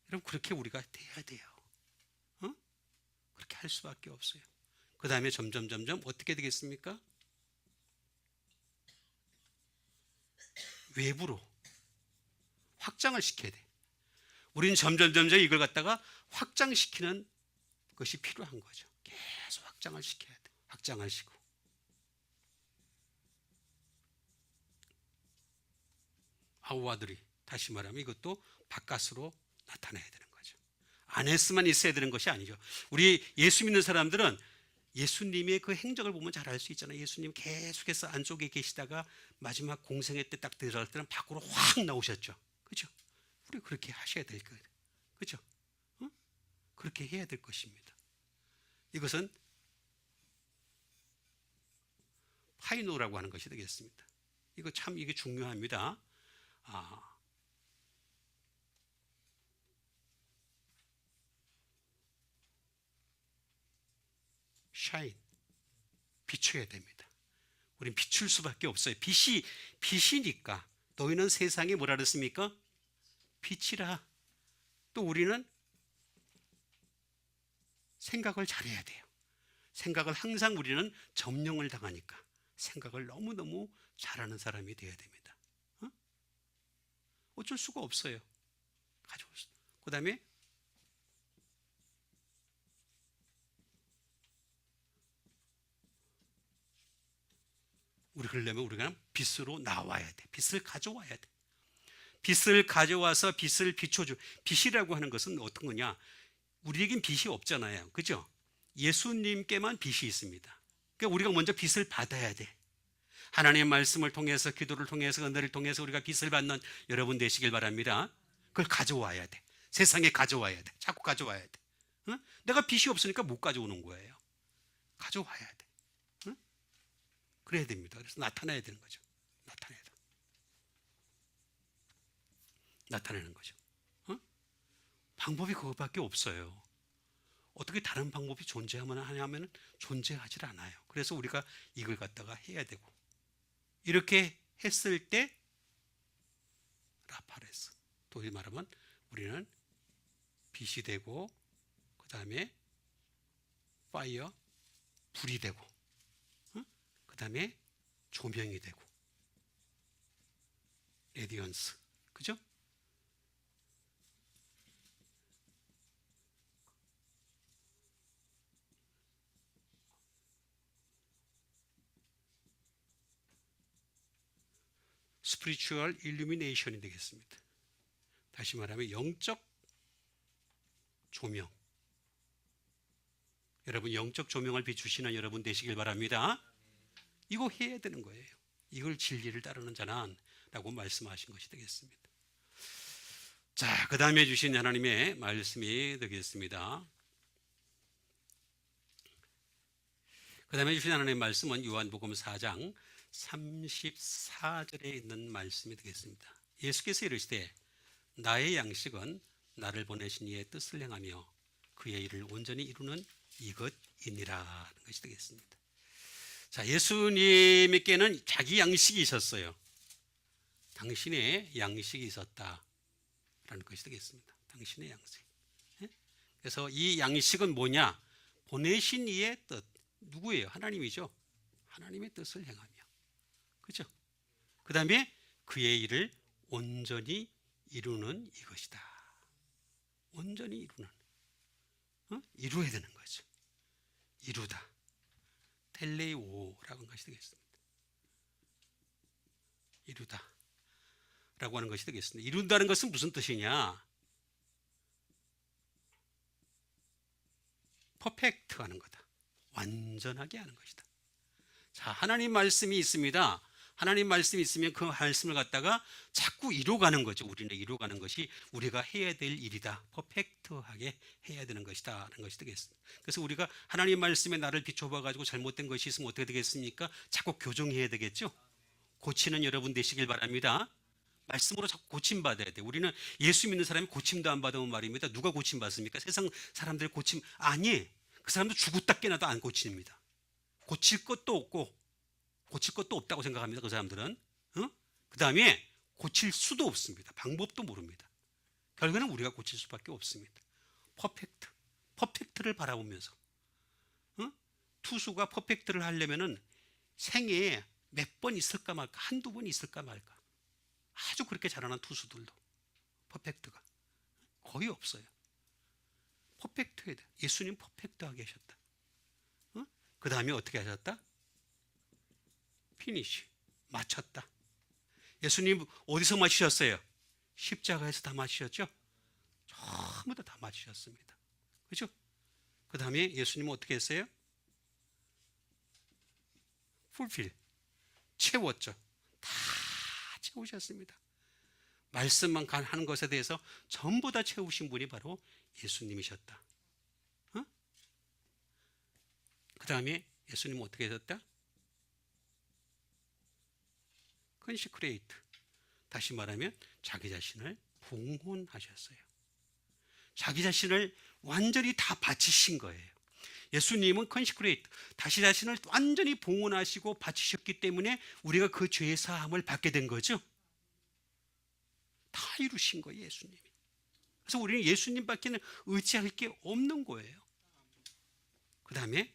여러분, 그렇게 우리가 돼야 돼요. 그렇게 할 수밖에 없어요. 그 다음에 점점 어떻게 되겠습니까? 외부로 확장을 시켜야 돼. 우리는 점점 이걸 갖다가 확장시키는 것이 필요한 거죠. 계속 확장을 시켜야 돼. 확장을 시키고. 아우아들이 다시 말하면 이것도 바깥으로 나타나야 되는 거죠. 안에서만 있어야 되는 것이 아니죠. 우리 예수 믿는 사람들은 예수님의 그 행적을 보면 잘 알 수 있잖아요. 예수님 계속해서 안쪽에 계시다가 마지막 공생애 때 딱 들어갈 때는 밖으로 확 나오셨죠. 그렇죠? 우리 그렇게 하셔야 될 거예요. 그렇죠? 그렇게 해야 될 것입니다. 이것은 파이노라고 하는 것이 되겠습니다. 이게 중요합니다. 샤인, 비춰야 됩니다. 우린 비출 수밖에 없어요. 빛이니까. 너희는 세상에 뭐라 그랬습니까? 빛이라. 또 우리는 생각을 잘해야 돼요. 생각을 항상 우리는 점령을 당하니까 생각을 너무너무 잘하는 사람이 되어야 됩니다. 어쩔 수가 없어요. 그 다음에 그러려면 우리가 빛으로 나와야 돼. 빛을 가져와야 돼. 빛을 가져와서 빛을 비춰줘. 빛이라고 하는 것은 어떤 거냐? 우리에겐 빛이 없잖아요. 그죠? 예수님께만 빛이 있습니다. 그러니까 우리가 먼저 빛을 받아야 돼. 하나님의 말씀을 통해서, 기도를 통해서, 은혜를 통해서 우리가 빛을 받는 여러분 되시길 바랍니다. 그걸 가져와야 돼. 세상에 가져와야 돼. 자꾸 가져와야 돼. 내가 빛이 없으니까 못 가져오는 거예요. 가져와야 돼. 그래야 됩니다. 그래서 나타나야 되는 거죠. 나타내는 거죠. 방법이 그것밖에 없어요. 어떻게 다른 방법이 하냐면 존재하지 않아요. 그래서 우리가 이걸 갖다가 해야 되고, 이렇게 했을 때 라파레스, 또 말하면 우리는 빛이 되고, 그 다음에 파이어, 불이 되고, 그 다음에 조명이 되고, 레디언스, 그죠? 스피리추얼 일루미네이션이 되겠습니다. 다시 말하면 영적 조명. 여러분, 영적 조명을 비추시는 여러분 되시길 바랍니다. 이거 해야 되는 거예요. 이걸 진리를 따르는 자는 라고 말씀하신 것이 되겠습니다. 자, 그 다음에 주신 하나님의 말씀이 되겠습니다. 그 다음에 주신 하나님의 말씀은 요한복음 4장 34절에 있는 말씀이 되겠습니다. 예수께서 이르시되 나의 양식은 나를 보내신 이의 뜻을 행하며 그의 일을 온전히 이루는 이것이니라 하는 것이 되겠습니다. 자, 예수님께는 자기 양식이 있었어요. 당신의 양식이 있었다라는 것이 되겠습니다. 당신의 양식. 그래서 이 양식은 뭐냐? 보내신 이의 뜻. 누구예요? 하나님이죠. 하나님의 뜻을 행하며. 그죠? 그 다음에 그의 일을 온전히 이루는 이것이다. 온전히 이루는, 이루어야 되는 거죠. 이루다. 텔레오라고 하는 것이 되겠습니다. 이루다 라고 하는 것이 되겠습니다. 이룬다는 것은 무슨 뜻이냐? 퍼펙트 하는 거다. 완전하게 하는 것이다. 자, 하나님 말씀이 있습니다. 하나님 말씀이 있으면 그 말씀을 갖다가 자꾸 이루어가는 거죠. 우리는 이루어가는 것이 우리가 해야 될 일이다. 퍼펙트하게 해야 되는 것이다 하는 것이 되겠습니다. 그래서 우리가 하나님 말씀에 나를 비춰봐 가지고 잘못된 것이 있으면 어떻게 되겠습니까? 자꾸 교정해야 되겠죠. 고치는 여러분 되시길 바랍니다. 말씀으로 자꾸 고침받아야 돼. 우리는 예수 믿는 사람이 고침도 안 받으면 말입니다. 누가 고침받습니까? 세상 사람들 고침 아니. 그 사람도 죽었다 깨나도 안 고칩니다. 고칠 것도 없고 고칠 것도 없다고 생각합니다. 그 사람들은. 그 다음에 고칠 수도 없습니다. 방법도 모릅니다. 결국에는 우리가 고칠 수밖에 없습니다. 퍼펙트를 바라보면서 투수가 퍼펙트를 하려면은 생애에 몇 번 있을까 말까, 한두 번 있을까 말까. 아주 그렇게 잘하는 투수들도 퍼펙트가 거의 없어요. 퍼펙트해야 돼. 예수님 퍼펙트하게 하셨다. 그 다음에 어떻게 하셨다? 피니시. 마쳤다. 예수님 어디서 마치셨어요? 십자가에서 다 마치셨죠? 전부 다 마치셨습니다. 그렇죠? 그 다음에 예수님은 어떻게 했어요? 풀필. 채웠죠. 다 채우셨습니다. 말씀만 하는 것에 대해서 전부 다 채우신 분이 바로 예수님이셨다. 그 다음에 예수님은 어떻게 하셨다? 컨시크레이트. 다시 말하면 자기 자신을 봉헌하셨어요. 자기 자신을 완전히 다 바치신 거예요. 예수님은 컨시크레이트, 다시 자신을 완전히 봉헌하시고 바치셨기 때문에 우리가 그 죄의 사함을 받게 된 거죠. 다 이루신 거예요, 예수님이. 그래서 우리는 예수님밖에 의지할 게 없는 거예요. 그 다음에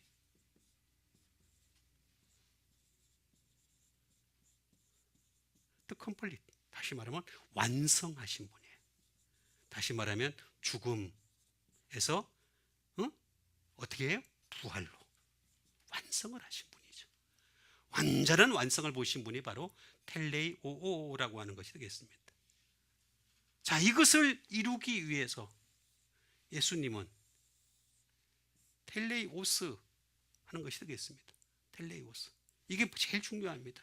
the complete. 다시 말하면 완성하신 분이에요. 다시 말하면 죽음에서 어떻게 해요? 부활로 완성을 하신 분이죠. 완전한 완성을 보신 분이 바로 텔레오라고 하는 것이 되겠습니다. 자, 이것을 이루기 위해서 예수님은 텔레오스 하는 것이 되겠습니다. 텔레오스. 이게 제일 중요합니다.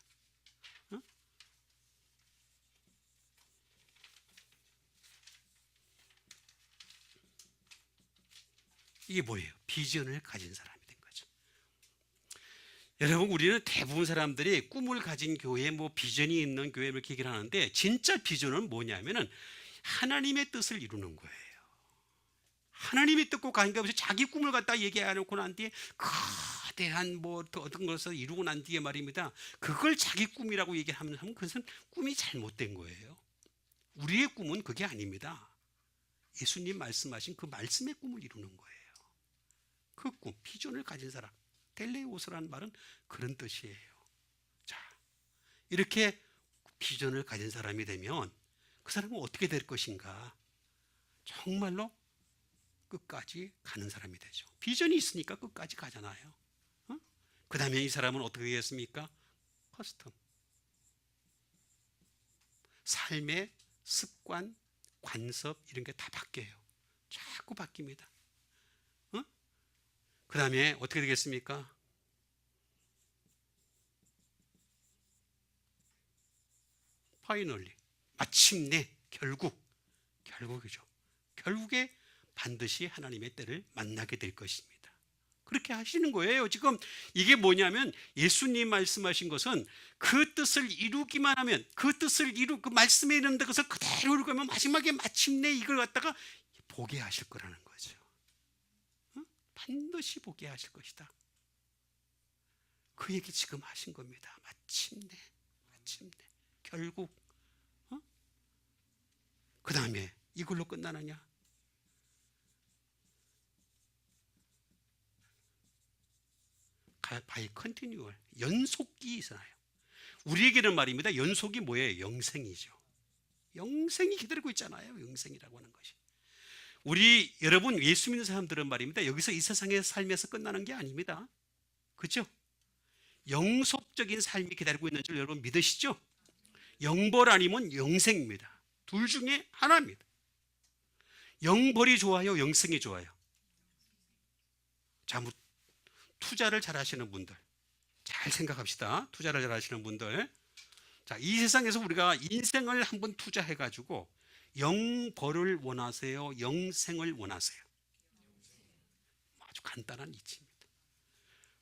이게 뭐예요? 비전을 가진 사람이 된 거죠. 여러분, 우리는 대부분 사람들이 꿈을 가진 교회, 비전이 있는 교회 이렇게 얘기를 하는데, 진짜 비전은 뭐냐면은 하나님의 뜻을 이루는 거예요. 하나님의 뜻과 관계없이 자기 꿈을 갖다 얘기해놓고 난 뒤에 거대한 어떤 것을 이루고 난 뒤에 말입니다. 그걸 자기 꿈이라고 얘기하면 그것은 꿈이 잘못된 거예요. 우리의 꿈은 그게 아닙니다. 예수님 말씀하신 그 말씀의 꿈을 이루는 거예요. 그 꿈, 비전을 가진 사람, 텔레오스라는 말은 그런 뜻이에요. 자, 이렇게 비전을 가진 사람이 되면 그 사람은 어떻게 될 것인가? 정말로 끝까지 가는 사람이 되죠. 비전이 있으니까 끝까지 가잖아요. 그 다음에 이 사람은 어떻게 되겠습니까? 커스텀. 삶의 습관, 관습 이런 게 다 바뀌어요. 자꾸 바뀝니다. 그 다음에 어떻게 되겠습니까? 파이널리. 마침내 결국이죠. 결국에 반드시 하나님의 때를 만나게 될 것입니다. 그렇게 하시는 거예요. 지금 이게 뭐냐면 예수님 말씀하신 것은 그 뜻을 이루기만 하면 그 말씀에 있는 것을 그대로 이루면 마지막에 마침내 이걸 갖다가 보게 하실 거라는 거죠. 반드시 보게 하실 것이다. 그 얘기 지금 하신 겁니다. 마침내 결국. 그 다음에 이걸로 끝나느냐? 바이 컨티뉴얼, 연속이 있어요. 우리에게는 말입니다. 연속이 뭐예요? 영생이죠. 영생이 기다리고 있잖아요. 영생이라고 하는 것이. 우리 여러분 예수 믿는 사람들은 말입니다. 여기서 이 세상의 삶에서 끝나는 게 아닙니다. 그렇죠? 영속적인 삶이 기다리고 있는 줄 여러분 믿으시죠? 영벌 아니면 영생입니다. 둘 중에 하나입니다. 영벌이 좋아요? 영생이 좋아요? 자, 투자를 잘 하시는 분들 잘 생각합시다. 투자를 잘 하시는 분들, 자, 이 세상에서 우리가 인생을 한번 투자해 가지고 영벌을 원하세요? 영생을 원하세요? 아주 간단한 이치입니다.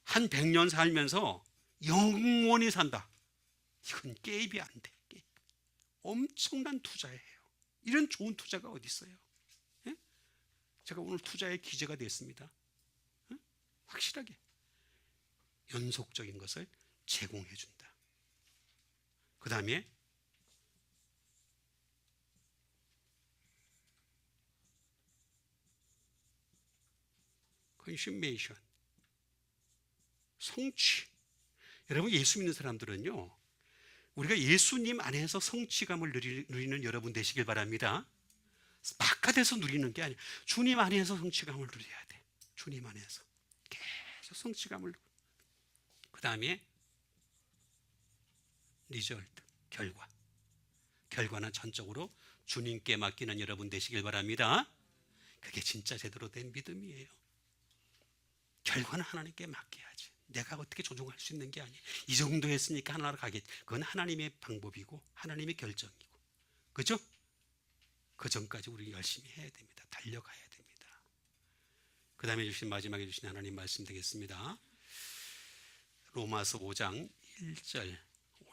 한 100년 살면서 영원히 산다. 이건 게임이 안 돼. 게임. 엄청난 투자예요. 이런 좋은 투자가 어디 있어요? 예? 제가 오늘 투자의 기재가 됐습니다. 예? 확실하게 연속적인 것을 제공해 준다. 그 다음에 컨슈메이션, 성취. 여러분 예수 믿는 사람들은요, 우리가 예수님 안에서 성취감을 누리는 여러분 되시길 바랍니다. 바깥에서 누리는 게 아니에요. 주님 안에서 성취감을 누려야 돼. 주님 안에서 계속 성취감을. 그 다음에 리절트, 결과. 결과는 전적으로 주님께 맡기는 여러분 되시길 바랍니다. 그게 진짜 제대로 된 믿음이에요. 결과는 하나님께 맡겨야지. 내가 어떻게 조종할 수 있는 게 아니에요. 이 정도 했으니까 하나로 가겠지. 그건 하나님의 방법이고 하나님의 결정이고, 그죠? 그 전까지 우리 열심히 해야 됩니다. 달려가야 됩니다. 그 다음에 마지막에 주신 하나님 말씀 되겠습니다. 로마서 5장 1절,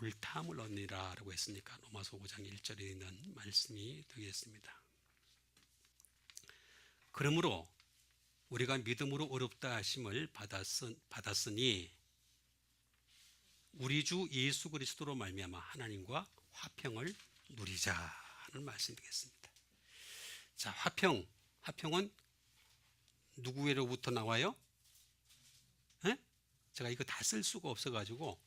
옳다함을 얻으리라 라고 했으니까 로마서 5장 1절에 있는 말씀이 되겠습니다. 그러므로 우리가 믿음으로 어렵다 하심을 받았으니 우리 주 예수 그리스도로 말미암아 하나님과 화평을 누리자 하는 말씀이 되겠습니다. 자, 화평은 누구로부터 나와요? 에? 제가 이거 다 쓸 수가 없어가지고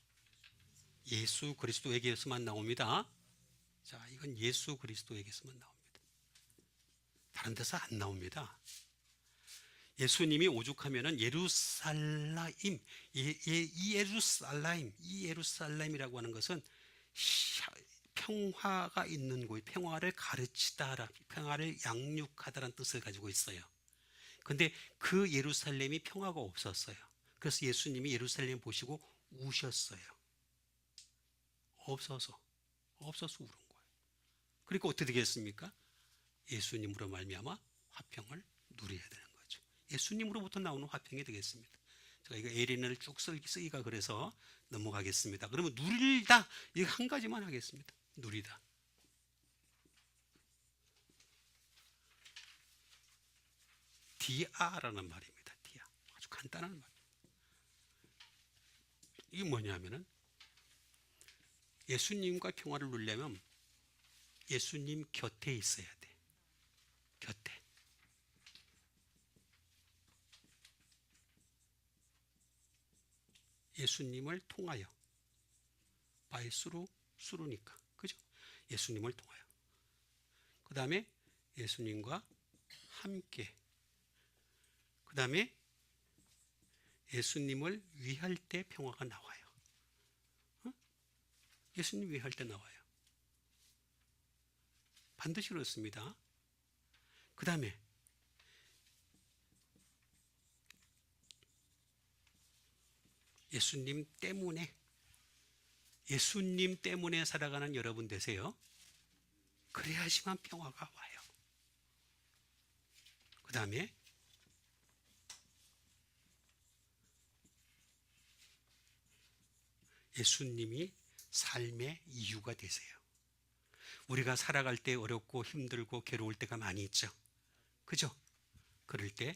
예수 그리스도에게서만 나옵니다. 자, 이건 예수 그리스도에게서만 나옵니다. 다른 데서 안 나옵니다. 예수님이 오죽하면은 예루살렘, 이 예루살렘이라고 하는 것은 평화가 있는 곳, 평화를 가르치다, 평화를 양육하다라는 뜻을 가지고 있어요. 근데 그 예루살렘이 평화가 없었어요. 그래서 예수님이 예루살렘 보시고 우셨어요. 없어서 우는 거예요. 그러니까 어떻게 되겠습니까? 예수님으로 말미암아 화평을 누려야 되는 거죠. 예수님으로부터 나오는 화평이 되겠습니다. 제가 이거 에린을 쭉 쓰기가 그래서 넘어가겠습니다. 그러면 누리다, 이거 한 가지만 하겠습니다. 누리다. 디아라는 말입니다. 디아. 아주 간단한 말. 이게 뭐냐면은 예수님과 평화를 누리려면 예수님 곁에 있어야 돼. 곁에. 예수님을 통하여. by through니까. 그죠? 예수님을 통하여. 그 다음에 예수님과 함께. 그 다음에 예수님을 위할 때 평화가 나와요. 예수님 위할 때 나와요. 반드시 그렇습니다. 그 다음에 예수님 때문에 살아가는 여러분 되세요. 그래야지만 평화가 와요. 그 다음에 예수님이 삶의 이유가 되세요. 우리가 살아갈 때 어렵고 힘들고 괴로울 때가 많이 있죠. 그죠? 그럴 때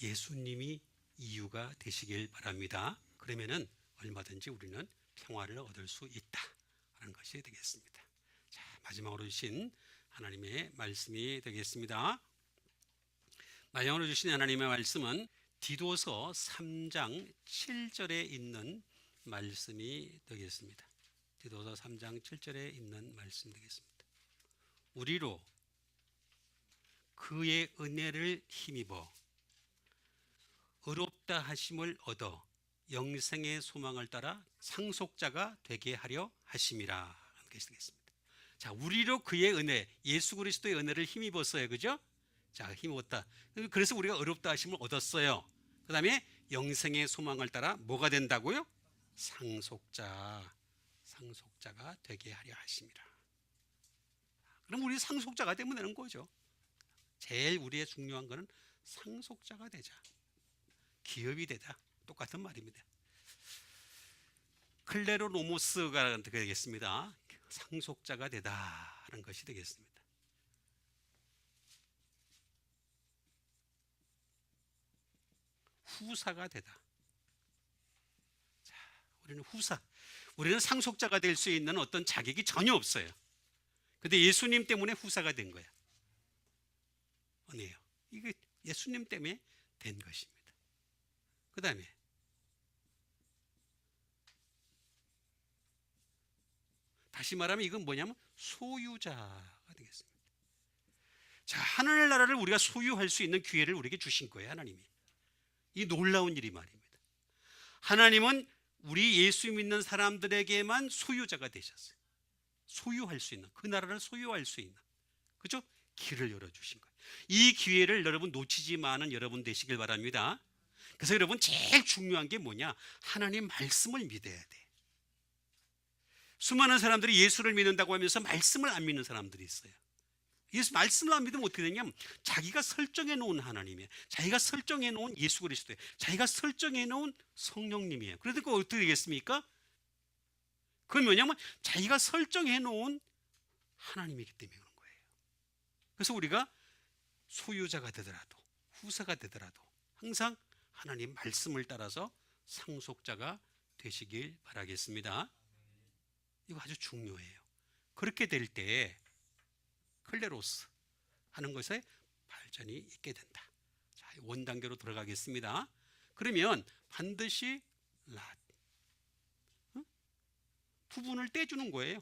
예수님이 이유가 되시길 바랍니다. 그러면은 얼마든지 우리는 평화를 얻을 수 있다라는 것이 되겠습니다. 자, 마지막으로 주신 하나님의 말씀이 되겠습니다. 마지막으로 주신 하나님의 말씀은 디도서 3장 7절에 있는 말씀이 되겠습니다. 디도서 3장 7절에 있는 말씀 되겠습니다. 우리로 그의 은혜를 힘입어 의롭다 하심을 얻어 영생의 소망을 따라 상속자가 되게 하려 하심이라 하는 것이 되겠습니다. 자, 우리로 그의 은혜, 예수 그리스도의 은혜를 힘입었어요. 그죠? 자, 힘입었다. 그래서 우리가 의롭다 하심을 얻었어요. 그 다음에 영생의 소망을 따라 뭐가 된다고요? 상속자가 되게 하려 하심이라. 그럼 우리 상속자가 되면 되는 거죠. 제일 우리의 중요한 거는 상속자가 되자. 기업이 되자. 똑같은 말입니다. 클레로노모스가 되겠습니다. 상속자가 되다 하는 것이 되겠습니다. 후사가 되다. 자, 우리는 후사. 우리는 상속자가 될 수 있는 어떤 자격이 전혀 없어요. 근데 예수님 때문에 후사가 된 거야. 아니에요. 이게 예수님 때문에 된 것입니다. 그 다음에 다시 말하면 이건 뭐냐면 소유자가 되겠습니다. 자, 하늘의 나라를 우리가 소유할 수 있는 기회를 우리에게 주신 거예요. 하나님이. 이 놀라운 일이 말입니다. 하나님은 우리 예수 믿는 사람들에게만 소유자가 되셨어요. 소유할 수 있는, 그 나라를 소유할 수 있는, 그죠? 길을 열어주신 거예요. 이 기회를 여러분 놓치지 마는 여러분 되시길 바랍니다. 그래서 여러분 제일 중요한 게 뭐냐? 하나님 말씀을 믿어야 돼. 수많은 사람들이 예수를 믿는다고 하면서 말씀을 안 믿는 사람들이 있어요. 예수 말씀을 안 믿으면 어떻게 되냐면 자기가 설정해 놓은 하나님이에요. 자기가 설정해 놓은 예수 그리스도예요. 자기가 설정해 놓은 성령님이에요. 그러니까 어떻게 되겠습니까? 그건 뭐냐면 자기가 설정해 놓은 하나님이기 때문에 그런 거예요. 그래서 우리가 소유자가 되더라도 후사가 되더라도 항상 하나님 말씀을 따라서 상속자가 되시길 바라겠습니다. 이거 아주 중요해요. 그렇게 될 때 클레로스 하는 것에 발전이 있게 된다. 자, 원단계로 들어가겠습니다. 그러면 반드시 랏, 부분을 떼주는 거예요.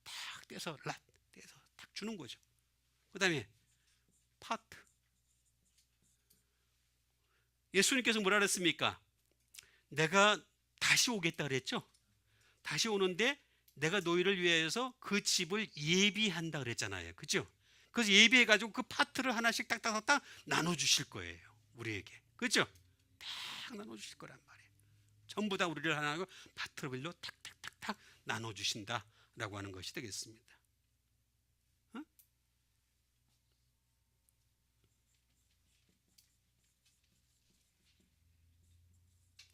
탁 떼서 랏 떼서 탁 주는 거죠. 그 다음에 파트. 예수님께서 뭐라 그랬습니까? 내가 다시 오겠다 그랬죠. 다시 오는데 내가 너희를 위해서 그 집을 예비한다 그랬잖아요. 그죠? 그래서 예비해가지고 그 파트를 하나씩 딱딱딱 나눠주실 거예요. 우리에게. 그죠? 딱 나눠주실 거란 말이에요. 전부 다 우리를 하나 파트별로 탁탁탁탁 나눠주신다라고 하는 것이 되겠습니다. 어?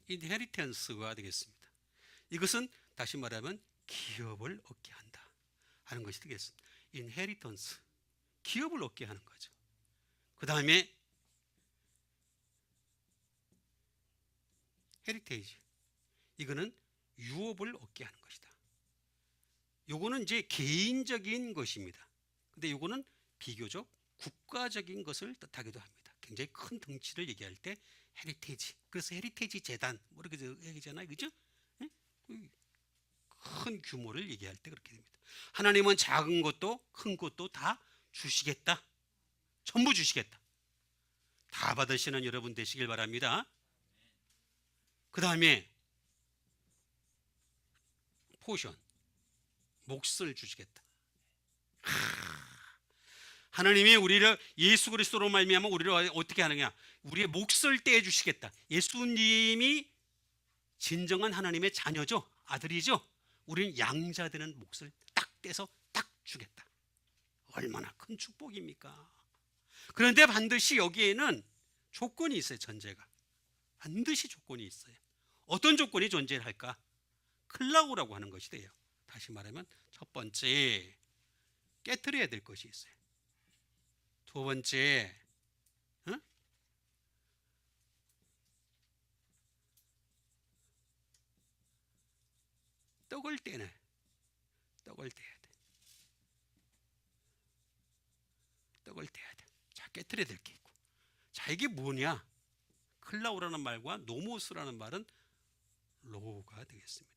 인헤리턴스가 되겠습니다. 이것은 다시 말하면 기업을 얻게 한다 하는 것이 되겠습니다. 인헤리턴스, 기업을 얻게 하는 거죠. 그 다음에 헤리테이지, 이거는 유업을 얻게 하는 것이다. 요거는 이제 개인적인 것입니다. 근데 요거는 비교적 국가적인 것을 뜻하기도 합니다. 굉장히 큰 덩치를 얘기할 때 헤리테이지, 그래서 헤리테이지 재단 뭐 이렇게 얘기잖아요. 그죠? 큰 규모를 얘기할 때 그렇게 됩니다. 하나님은 작은 것도 큰 것도 다 주시겠다. 전부 주시겠다. 다 받으시는 여러분 되시길 바랍니다. 그 다음에 포션, 몫을 주시겠다. 하나님이 우리를 예수 그리스도로 말미암아 우리를 어떻게 하느냐? 우리의 몫을 떼어 주시겠다. 예수님이 진정한 하나님의 자녀죠. 아들이죠. 우리는 양자되는 몫을 딱 떼서 딱 주겠다. 얼마나 큰 축복입니까? 그런데 반드시 여기에는 조건이 있어요. 전제가 반드시 조건이 있어요. 어떤 조건이 존재할까? 클라우라고 하는 것이 돼요. 다시 말하면 첫 번째, 깨트려야 될 것이 있어요. 두 번째, 떡을 떼네. 떡을 떼야 돼. 떡을 떼야 돼. 자, 깨트려야 될 게 있고. 자, 이게 뭐냐? 클라우라는 말과 노모스라는 말은 로우가 되겠습니다.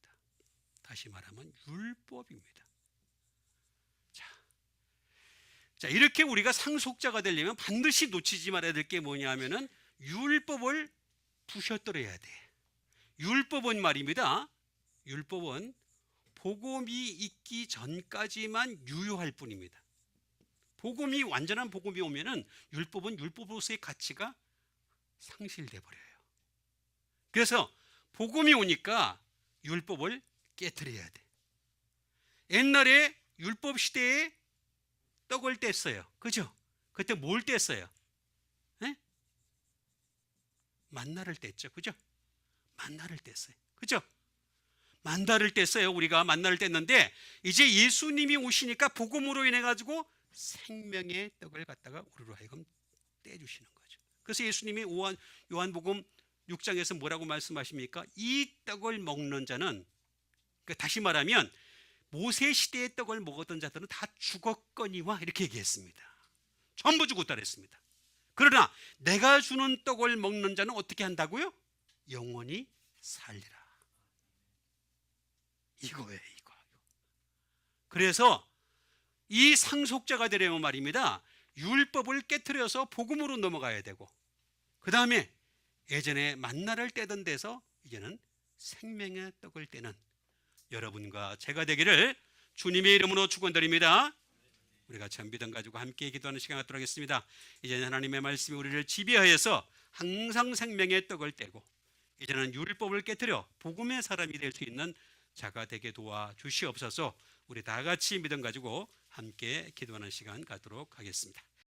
다시 말하면 율법입니다. 자, 자, 이렇게 우리가 상속자가 되려면 반드시 놓치지 말아야 될 게 뭐냐면은 율법을 부셔뜨려야 돼. 율법은 말입니다. 율법은 복음이 있기 전까지만 유효할 뿐입니다. 복음이 완전한 복음이 오면은 율법은 율법으로서의 가치가 상실돼 버려요. 그래서 복음이 오니까 율법을 깨트려야 돼. 옛날에 율법 시대에 떡을 뗐어요. 그죠? 그때 뭘 뗐어요? 에? 만나를 뗐죠. 그죠? 만나를 뗐어요. 그죠? 만나를 뗐어요. 우리가 만나를 뗐는데 이제 예수님이 오시니까 복음으로 인해 가지고 생명의 떡을 갖다가 우리로 하여금 떼주시는 거죠. 그래서 예수님이 요한복음 6장에서 뭐라고 말씀하십니까? 이 떡을 먹는 자는, 그러니까 다시 말하면 모세 시대의 떡을 먹었던 자들은 다 죽었거니와 이렇게 얘기했습니다. 전부 죽었다 그랬습니다. 그러나 내가 주는 떡을 먹는 자는 어떻게 한다고요? 영원히 살리라. 이거예요, 이거. 그래서 이 상속자가 되려면 말입니다, 율법을 깨트려서 복음으로 넘어가야 되고, 그 다음에 예전에 만나를 떼던 데서 이제는 생명의 떡을 떼는 여러분과 제가 되기를 주님의 이름으로 축원드립니다. 우리 같이 한 믿음 가지고 함께 기도하는 시간 갖도록 하겠습니다. 이제는 하나님의 말씀이 우리를 지배하여서 항상 생명의 떡을 떼고 이제는 율법을 깨트려 복음의 사람이 될 수 있는 자가 되게 도와주시옵소서. 우리 다 같이 믿음 가지고 함께 기도하는 시간 갖도록 하겠습니다.